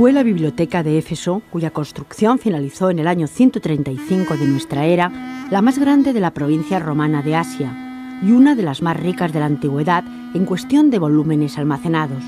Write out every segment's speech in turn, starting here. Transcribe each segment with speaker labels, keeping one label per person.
Speaker 1: Fue la biblioteca de Éfeso, cuya construcción finalizó en el año 135 de nuestra era, la más grande de la provincia romana de Asia y una de las más ricas de la antigüedad en cuestión de volúmenes almacenados.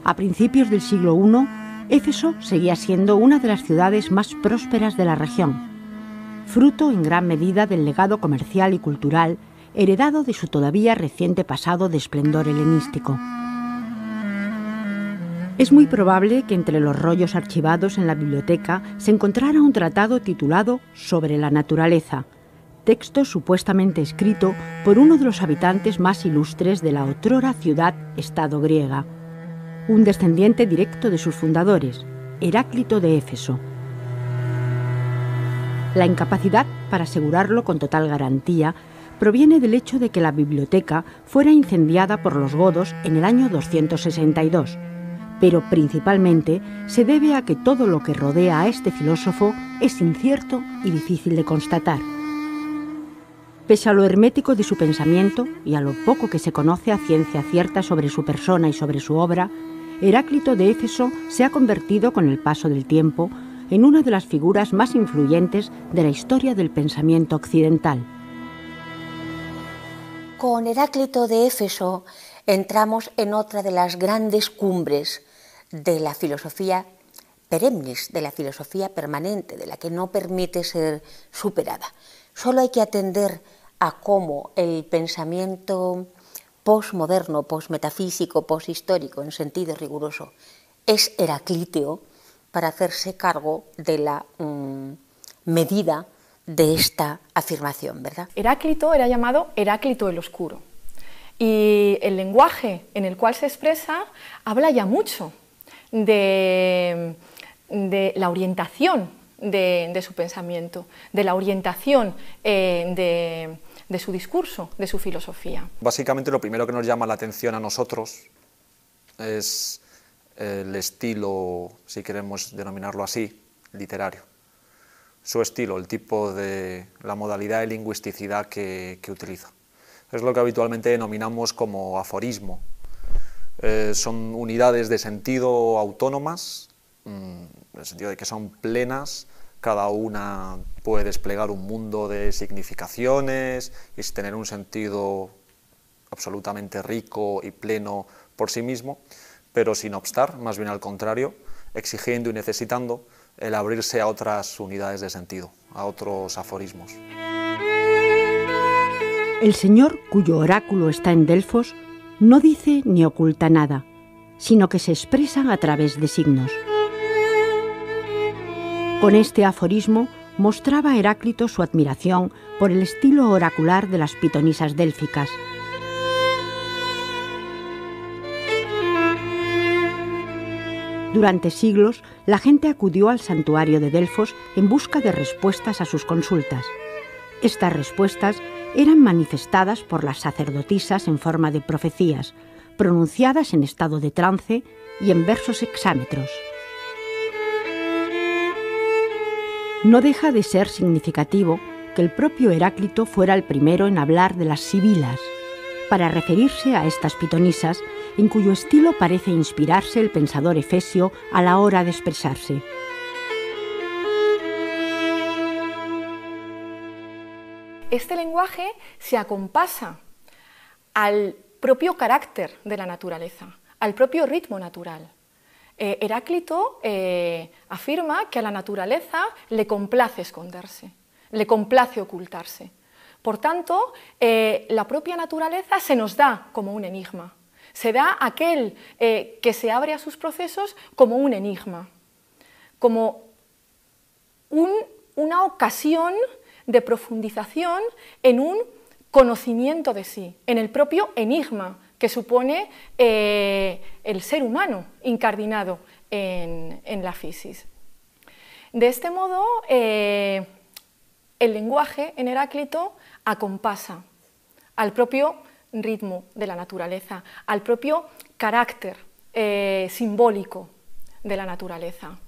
Speaker 1: A principios del siglo I, Éfeso seguía siendo una de las ciudades más prósperas de la región, fruto en gran medida del legado comercial y cultural heredado de su todavía reciente pasado de esplendor helenístico. Es muy probable que entre los rollos archivados en la biblioteca se encontrara un tratado titulado Sobre la naturaleza, texto supuestamente escrito por uno de los habitantes más ilustres de la otrora ciudad-estado griega, un descendiente directo de sus fundadores, Heráclito de Éfeso. La incapacidad para asegurarlo con total garantía proviene del hecho de que la biblioteca fuera incendiada por los godos en el año 262, pero principalmente se debe a que todo lo que rodea a este filósofo es incierto y difícil de constatar. Pese a lo hermético de su pensamiento y a lo poco que se conoce a ciencia cierta sobre su persona y sobre su obra, Heráclito de Éfeso se ha convertido con el paso del tiempo en una de las figuras más influyentes de la historia del pensamiento occidental.
Speaker 2: Con Heráclito de Éfeso entramos en otra de las grandes cumbres de la filosofía perennis, de la filosofía permanente, de la que no permite ser superada. Solo hay que atender a cómo el pensamiento postmoderno, postmetafísico, posthistórico, en sentido riguroso, es heraclíteo para hacerse cargo de la medida de esta afirmación, ¿verdad?
Speaker 3: Heráclito era llamado Heráclito el Oscuro, y el lenguaje en el cual se expresa habla ya mucho de la orientación de su pensamiento, de la orientación de su discurso, de su filosofía.
Speaker 4: Básicamente lo primero que nos llama la atención a nosotros es el estilo, si queremos denominarlo así, literario. Su estilo, el tipo de la modalidad de lingüisticidad que utiliza. Es lo que habitualmente denominamos como aforismo. Son unidades de sentido autónomas, en el sentido de que son plenas, cada una puede desplegar un mundo de significaciones y tener un sentido absolutamente rico y pleno por sí mismo, pero sin obstar, más bien al contrario, exigiendo y necesitando el abrirse a otras unidades de sentido, a otros aforismos.
Speaker 1: El señor cuyo oráculo está en Delfos no dice ni oculta nada, sino que se expresa a través de signos. Con este aforismo mostraba Heráclito su admiración por el estilo oracular de las pitonisas délficas. Durante siglos, la gente acudió al santuario de Delfos en busca de respuestas a sus consultas. Estas respuestas eran manifestadas por las sacerdotisas en forma de profecías, pronunciadas en estado de trance y en versos hexámetros. No deja de ser significativo que el propio Heráclito fuera el primero en hablar de las sibilas, para referirse a estas pitonisas en cuyo estilo parece inspirarse el pensador efesio a la hora de expresarse.
Speaker 3: Este lenguaje se acompasa al propio carácter de la naturaleza, al propio ritmo natural. Heráclito afirma que a la naturaleza le complace esconderse, le complace ocultarse. Por tanto, la propia naturaleza se nos da como un enigma. Se da aquel que se abre a sus procesos como un enigma, como una ocasión de profundización en un conocimiento de sí, en el propio enigma que supone el ser humano incardinado en la fisis. De este modo, el lenguaje en Heráclito acompasa al propio ritmo de la naturaleza, al propio carácter simbólico de la naturaleza.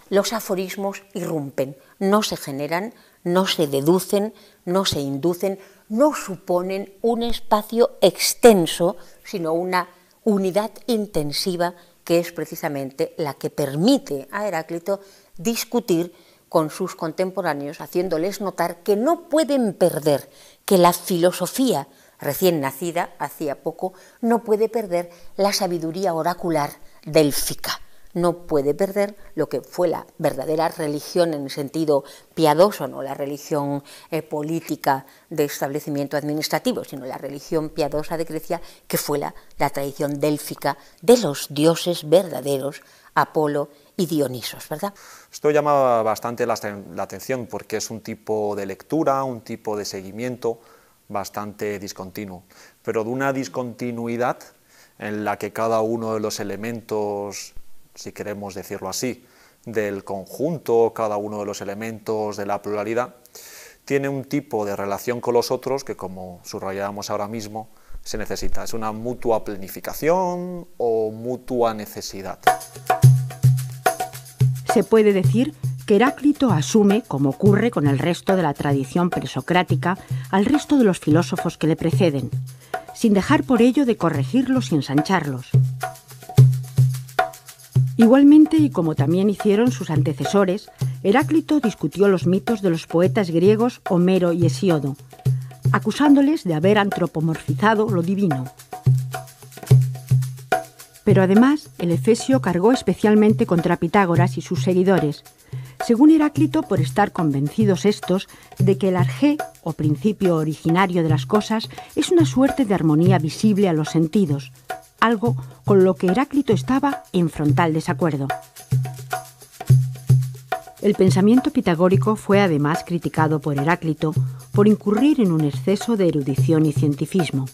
Speaker 2: Los aforismos irrumpen, no se generan, no se deducen, no se inducen, no suponen un espacio extenso, sino una unidad intensiva que es precisamente la que permite a Heráclito discutir con sus contemporáneos, haciéndoles notar que no pueden perder, que la filosofía recién nacida, hacía poco, no puede perder la sabiduría oracular délfica, no puede perder lo que fue la verdadera religión en el sentido piadoso, no la religión política de establecimiento administrativo, sino la religión piadosa de Grecia, que fue la tradición délfica de los dioses verdaderos, Apolo y Dionisos, ¿verdad?
Speaker 4: Esto llama bastante la atención porque es un tipo de lectura, un tipo de seguimiento bastante discontinuo, pero de una discontinuidad en la que cada uno de los elementos, si queremos decirlo así, del conjunto, cada uno de los elementos de la pluralidad, tiene un tipo de relación con los otros que, como subrayábamos ahora mismo, se necesita. Es una mutua planificación o mutua necesidad.
Speaker 1: Se puede decir que Heráclito asume, como ocurre con el resto de la tradición presocrática, al resto de los filósofos que le preceden, sin dejar por ello de corregirlos y ensancharlos. Igualmente, y como también hicieron sus antecesores, Heráclito discutió los mitos de los poetas griegos Homero y Hesíodo, acusándoles de haber antropomorfizado lo divino. Pero además, el efesio cargó especialmente contra Pitágoras y sus seguidores, según Heráclito por estar convencidos estos de que el arjé, o principio originario de las cosas, es una suerte de armonía visible a los sentidos, algo con lo que Heráclito estaba en frontal desacuerdo. El pensamiento pitagórico fue además criticado por Heráclito por incurrir en un exceso de erudición y cientifismo.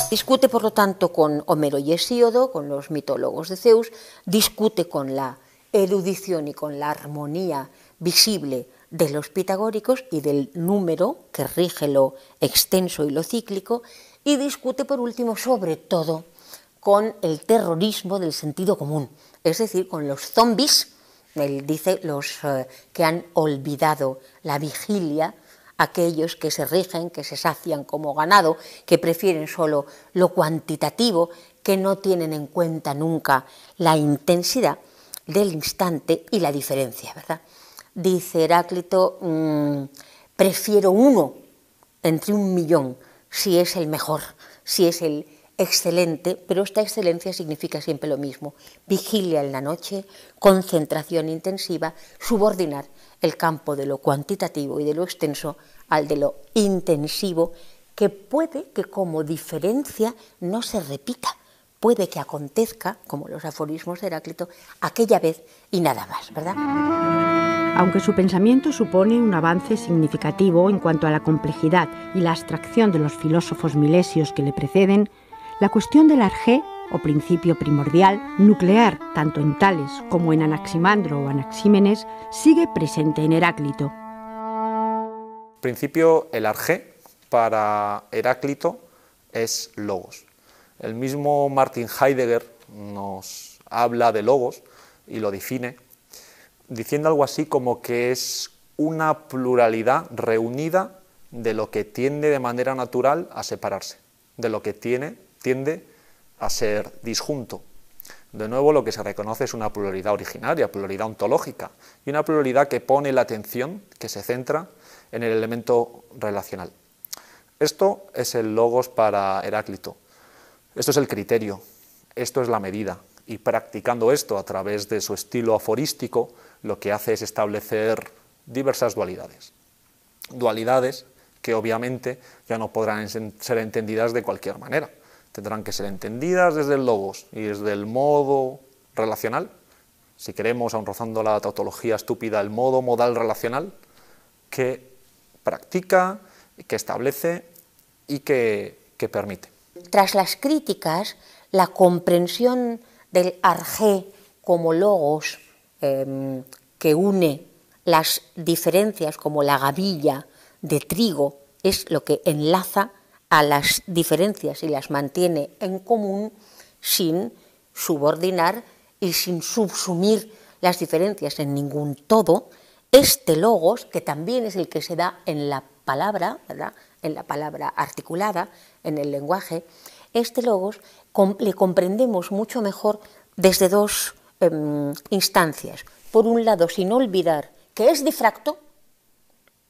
Speaker 2: Discute, por lo tanto, con Homero y Hesíodo, con los mitólogos de Zeus, discute con la erudición y con la armonía visible de los pitagóricos y del número que rige lo extenso y lo cíclico, y discute, por último, sobre todo, con el terrorismo del sentido común, es decir, con los zombies, él dice los que han olvidado la vigilia, aquellos que se rigen, que se sacian como ganado, que prefieren solo lo cuantitativo, que no tienen en cuenta nunca la intensidad del instante y la diferencia, ¿verdad? Dice Heráclito, prefiero uno entre 1.000.000, si es el mejor, si es el excelente, pero esta excelencia significa siempre lo mismo: vigilia en la noche, concentración intensiva, subordinar el campo de lo cuantitativo y de lo extenso al de lo intensivo, que puede que como diferencia no se repita, puede que acontezca, como los aforismos de Heráclito, aquella vez y nada más, ¿verdad?
Speaker 1: Aunque su pensamiento supone un avance significativo en cuanto a la complejidad y la abstracción de los filósofos milesios que le preceden, la cuestión del arjé, o principio primordial, nuclear tanto en Tales como en Anaximandro o Anaxímenes, sigue presente en Heráclito.
Speaker 4: En principio, el arjé para Heráclito es logos. El mismo Martin Heidegger nos habla de logos y lo define diciendo algo así como que es una pluralidad reunida de lo que tiende de manera natural a separarse, de lo que tiende a ser disjunto. De nuevo, lo que se reconoce es una pluralidad originaria, pluralidad ontológica, y una pluralidad que pone la atención, que se centra en el elemento relacional. Esto es el logos para Heráclito, esto es el criterio, esto es la medida, y practicando esto a través de su estilo aforístico, lo que hace es establecer diversas dualidades. Dualidades que obviamente ya no podrán ser entendidas de cualquier manera. Tendrán que ser entendidas desde el logos y desde el modo relacional, si queremos, aun rozando la tautología estúpida, el modo modal relacional, que practica, que establece y que permite.
Speaker 2: Tras las críticas, la comprensión del arjé como logos que une las diferencias como la gavilla de trigo, es lo que enlaza a las diferencias y las mantiene en común sin subordinar y sin subsumir las diferencias en ningún todo. Este logos, que también es el que se da en la palabra, ¿verdad?, en la palabra articulada, en el lenguaje, este logos le comprendemos mucho mejor desde dos instancias. Por un lado, sin olvidar que es difracto,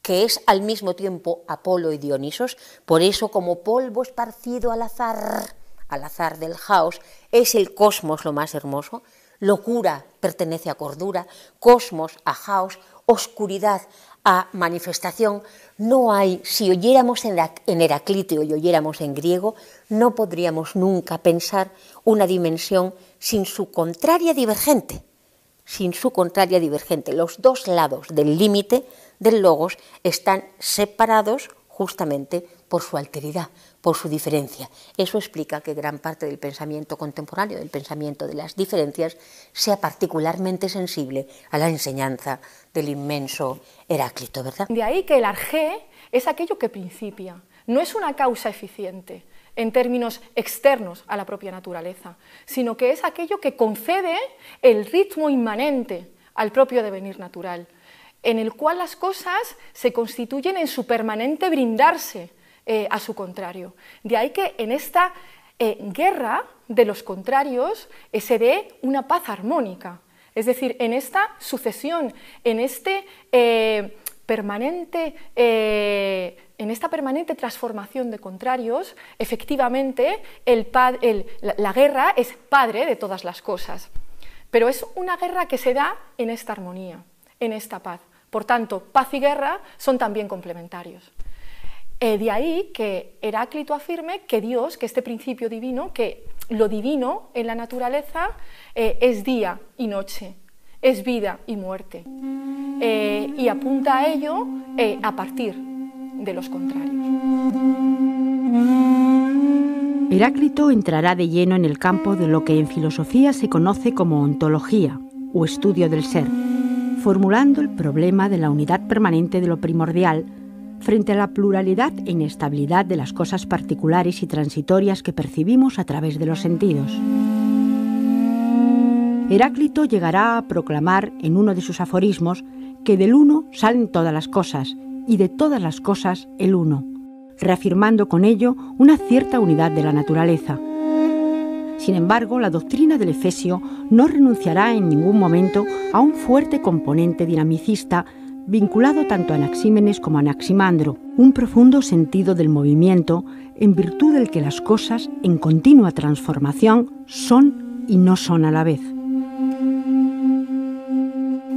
Speaker 2: que es al mismo tiempo Apolo y Dionisos, por eso como polvo esparcido al azar del caos, es el cosmos lo más hermoso, locura pertenece a cordura, cosmos a caos, oscuridad a manifestación. No hay, si oyéramos en Heraclíteo y oyéramos en griego, no podríamos nunca pensar una dimensión sin su contraria divergente. Sin su contraria divergente. Los dos lados del límite del logos están separados justamente por su alteridad, por su diferencia. Eso explica que gran parte del pensamiento contemporáneo, del pensamiento de las diferencias, sea particularmente sensible a la enseñanza del inmenso Heráclito, ¿verdad?
Speaker 3: De ahí que el arjé es aquello que principia, no es una causa eficiente en términos externos a la propia naturaleza, sino que es aquello que concede el ritmo inmanente al propio devenir natural, en el cual las cosas se constituyen en su permanente brindarse a su contrario. De ahí que en esta guerra de los contrarios se dé una paz armónica, es decir, en esta sucesión, en este en esta permanente transformación de contrarios, efectivamente la guerra es padre de todas las cosas, pero es una guerra que se da en esta armonía, en esta paz. Por tanto, paz y guerra son también complementarios. De ahí que Heráclito afirme que Dios, que este principio divino, que lo divino en la naturaleza es día y noche, es vida y muerte, y apunta a ello a partir de los contrarios.
Speaker 1: Heráclito entrará de lleno en el campo de lo que en filosofía se conoce como ontología o estudio del ser, formulando el problema de la unidad permanente de lo primordial frente a la pluralidad e inestabilidad de las cosas particulares y transitorias que percibimos a través de los sentidos. Heráclito llegará a proclamar en uno de sus aforismos que del uno salen todas las cosas y de todas las cosas el uno, reafirmando con ello una cierta unidad de la naturaleza. Sin embargo, la doctrina del Efesio no renunciará en ningún momento a un fuerte componente dinamicista vinculado tanto a Anaxímenes como a Anaximandro, un profundo sentido del movimiento en virtud del que las cosas en continua transformación son y no son a la vez.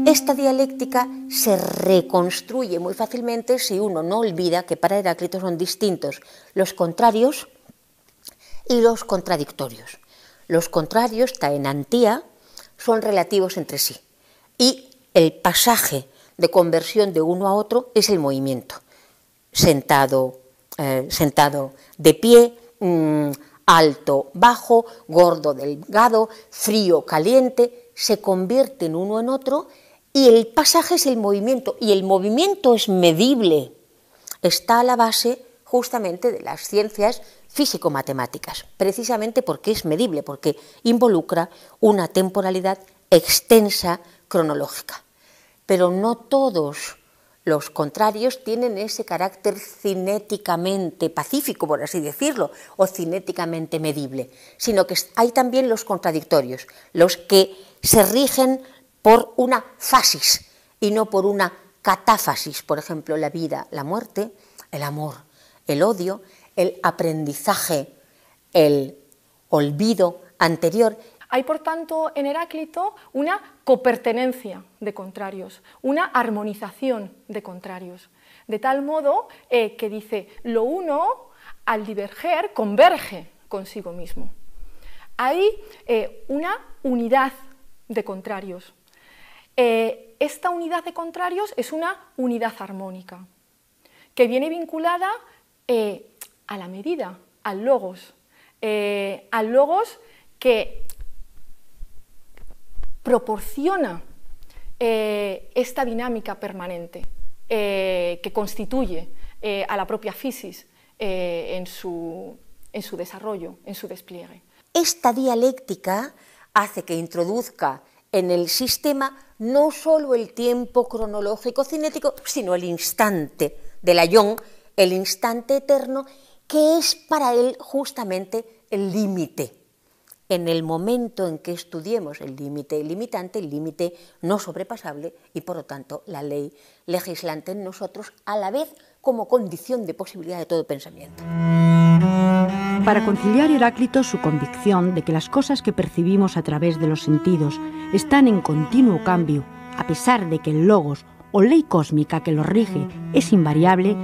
Speaker 2: Esta dialéctica se reconstruye muy fácilmente si uno no olvida que para Heráclito son distintos los contrarios y los contradictorios. Los contrarios, ta enantía, son relativos entre sí y el pasaje de conversión de uno a otro es el movimiento. Sentado, de pie, alto, bajo, gordo, delgado, frío, caliente, se convierten uno en otro y el pasaje es el movimiento, y el movimiento es medible. Está a la base justamente de las ciencias físico-matemáticas, precisamente porque es medible, porque involucra una temporalidad extensa cronológica. Pero no todos los contrarios tienen ese carácter cinéticamente pacífico, por así decirlo, o cinéticamente medible, sino que hay también los contradictorios, los que se rigen por una fasis y no por una catáfasis, por ejemplo, la vida, la muerte, el amor, el odio, el aprendizaje, el olvido anterior.
Speaker 3: Hay, por tanto, en Heráclito una copertenencia de contrarios, una armonización de contrarios, de tal modo que dice, lo uno, al diverger, converge consigo mismo. Hay una unidad de contrarios. Esta unidad de contrarios es una unidad armónica, que viene vinculada a la medida, al logos que proporciona esta dinámica permanente que constituye a la propia fisis en su desarrollo, en su despliegue.
Speaker 2: Esta dialéctica hace que introduzca en el sistema no solo el tiempo cronológico cinético, sino el instante del aion el instante eterno, que es para él justamente el límite. En el momento en que estudiemos el límite limitante, el límite no sobrepasable y por lo tanto la ley legislante en nosotros a la vez como condición de posibilidad de todo pensamiento.
Speaker 1: Para conciliar Heráclito su convicción de que las cosas que percibimos a través de los sentidos están en continuo cambio, a pesar de que el logos o ley cósmica que los rige es invariable,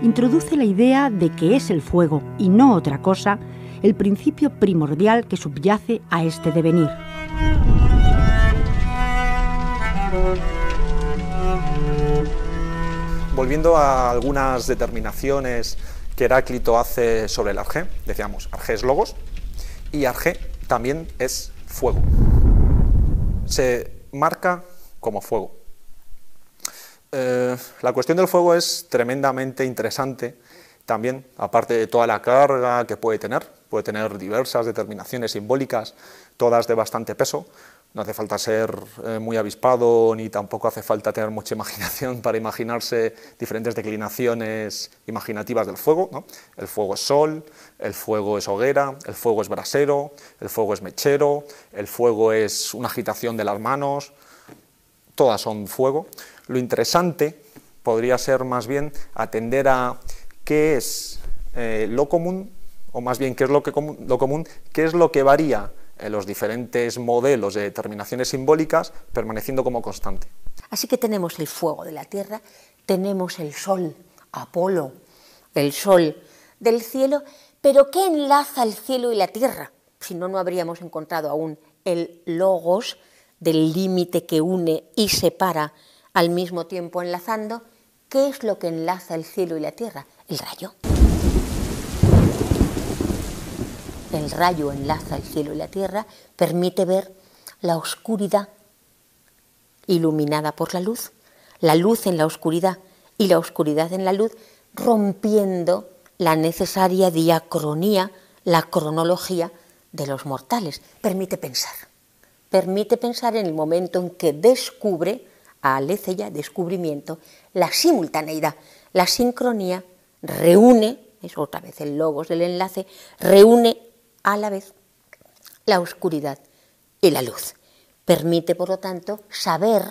Speaker 1: introduce la idea de que es el fuego y no otra cosa el principio primordial que subyace a este devenir.
Speaker 4: Volviendo a algunas determinaciones que Heráclito hace sobre el arjé, decíamos, arjé es logos y arjé también es fuego. Se marca como fuego. La cuestión del fuego es tremendamente interesante también, aparte de toda la carga que puede tener diversas determinaciones simbólicas, todas de bastante peso. No hace falta ser muy avispado, ni tampoco hace falta tener mucha imaginación para imaginarse diferentes declinaciones imaginativas del fuego, ¿no? El fuego es sol, el fuego es hoguera, el fuego es brasero, el fuego es mechero, el fuego es una agitación de las manos, todas son fuego. Lo interesante podría ser más bien atender a qué es lo común, o más bien qué es lo común, qué es lo que varía en los diferentes modelos de determinaciones simbólicas, permaneciendo como constante.
Speaker 2: Así que tenemos el fuego de la tierra, tenemos el sol, Apolo, el sol del cielo, pero ¿qué enlaza el cielo y la tierra? Si no, no habríamos encontrado aún el logos del límite que une y separa al mismo tiempo enlazando. ¿Qué es lo que enlaza el cielo y la tierra? El rayo. El rayo enlaza el cielo y la tierra, permite ver la oscuridad iluminada por la luz en la oscuridad y la oscuridad en la luz, rompiendo la necesaria diacronía, la cronología de los mortales. Permite pensar en el momento en que descubre, aletheia, descubrimiento, la simultaneidad, la sincronía, reúne, es otra vez el logos del enlace, reúne a la vez la oscuridad y la luz. Permite, por lo tanto, saber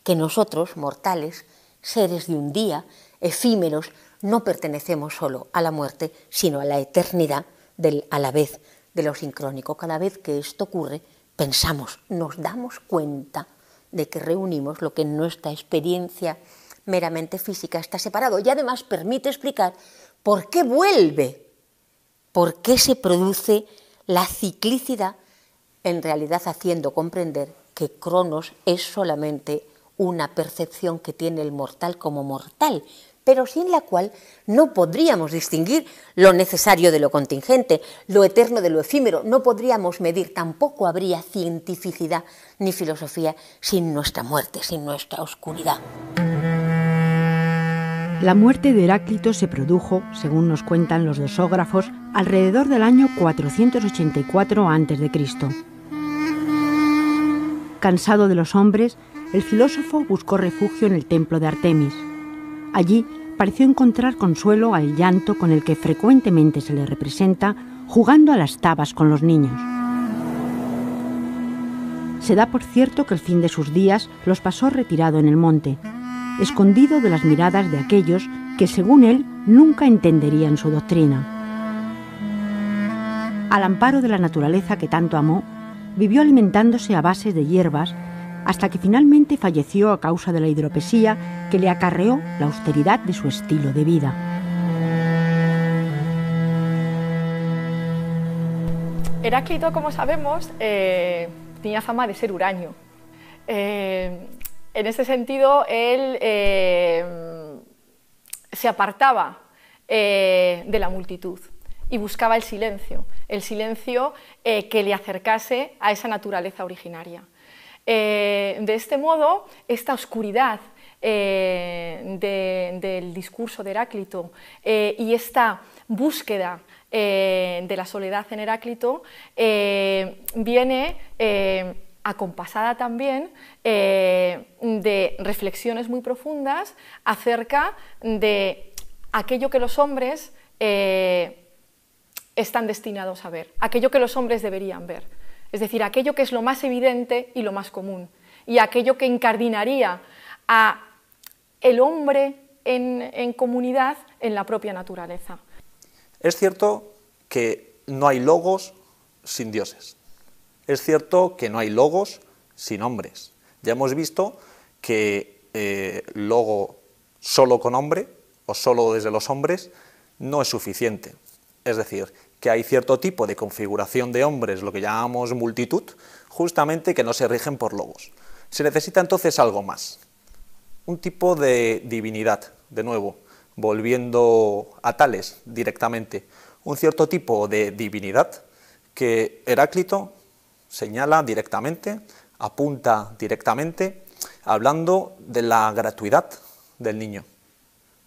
Speaker 2: que nosotros, mortales, seres de un día, efímeros, no pertenecemos solo a la muerte, sino a la eternidad a la vez de lo sincrónico. Cada vez que esto ocurre, pensamos, nos damos cuenta de que reunimos lo que en nuestra experiencia meramente física está separado, y además permite explicar por qué vuelve, por qué se produce la ciclicidad, en realidad haciendo comprender que Cronos es solamente una percepción que tiene el mortal como mortal, pero sin la cual no podríamos distinguir lo necesario de lo contingente, lo eterno de lo efímero, no podríamos medir, tampoco habría cientificidad ni filosofía sin nuestra muerte, sin nuestra oscuridad.
Speaker 1: La muerte de Heráclito se produjo, según nos cuentan los dosógrafos, alrededor del año 484 a.C. Cansado de los hombres, el filósofo buscó refugio en el templo de Artemis. Allí pareció encontrar consuelo al llanto con el que frecuentemente se le representa jugando a las tabas con los niños. Se da por cierto que el fin de sus días los pasó retirado en el monte, escondido de las miradas de aquellos que, según él, nunca entenderían su doctrina. Al amparo de la naturaleza que tanto amó, vivió alimentándose a base de hierbas hasta que finalmente falleció a causa de la hidropesía que le acarreó la austeridad de su estilo de vida.
Speaker 3: Heráclito, como sabemos, tenía fama de ser huraño. En ese sentido, él se apartaba de la multitud y buscaba el silencio que le acercase a esa naturaleza originaria. De este modo, esta oscuridad del discurso de Heráclito y esta búsqueda de la soledad en Heráclito viene acompasada también de reflexiones muy profundas acerca de aquello que los hombres están destinados a ver, aquello que los hombres deberían ver, es decir, aquello que es lo más evidente y lo más común, y aquello que incardinaría a el hombre en comunidad en la propia naturaleza.
Speaker 4: Es cierto que no hay logos sin dioses. Es cierto que no hay logos sin hombres. Ya hemos visto que logo solo con hombre o solo desde los hombres no es suficiente. Es decir, que hay cierto tipo de configuración de hombres, lo que llamamos multitud, justamente que no se rigen por logos. Se necesita entonces algo más, un tipo de divinidad, de nuevo, volviendo a Tales directamente, un cierto tipo de divinidad que Heráclito señala directamente, apunta directamente, hablando de la gratuidad del niño,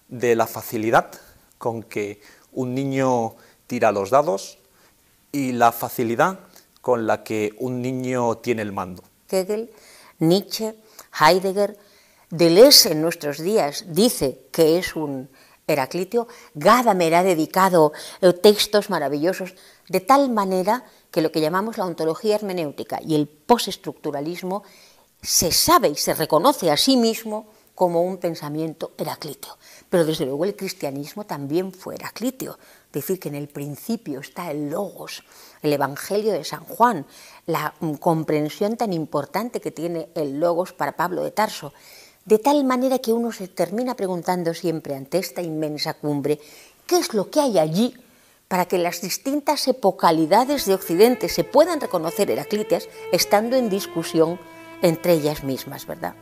Speaker 4: de la facilidad con que un niño tira los dados y la facilidad con la que un niño tiene el mando.
Speaker 2: Hegel, Nietzsche, Heidegger, Deleuze en nuestros días dice que es un Heraclitio, Gadamer ha dedicado textos maravillosos, de tal manera que lo que llamamos la ontología hermenéutica y el postestructuralismo se sabe y se reconoce a sí mismo como un pensamiento heraclíteo. Pero desde luego el cristianismo también fue heraclíteo, es decir, que en el principio está el logos, el Evangelio de San Juan, la comprensión tan importante que tiene el logos para Pablo de Tarso, de tal manera que uno se termina preguntando siempre ante esta inmensa cumbre, ¿qué es lo que hay allí para que las distintas epocalidades de Occidente se puedan reconocer heraclíteas estando en discusión entre ellas mismas, ¿verdad?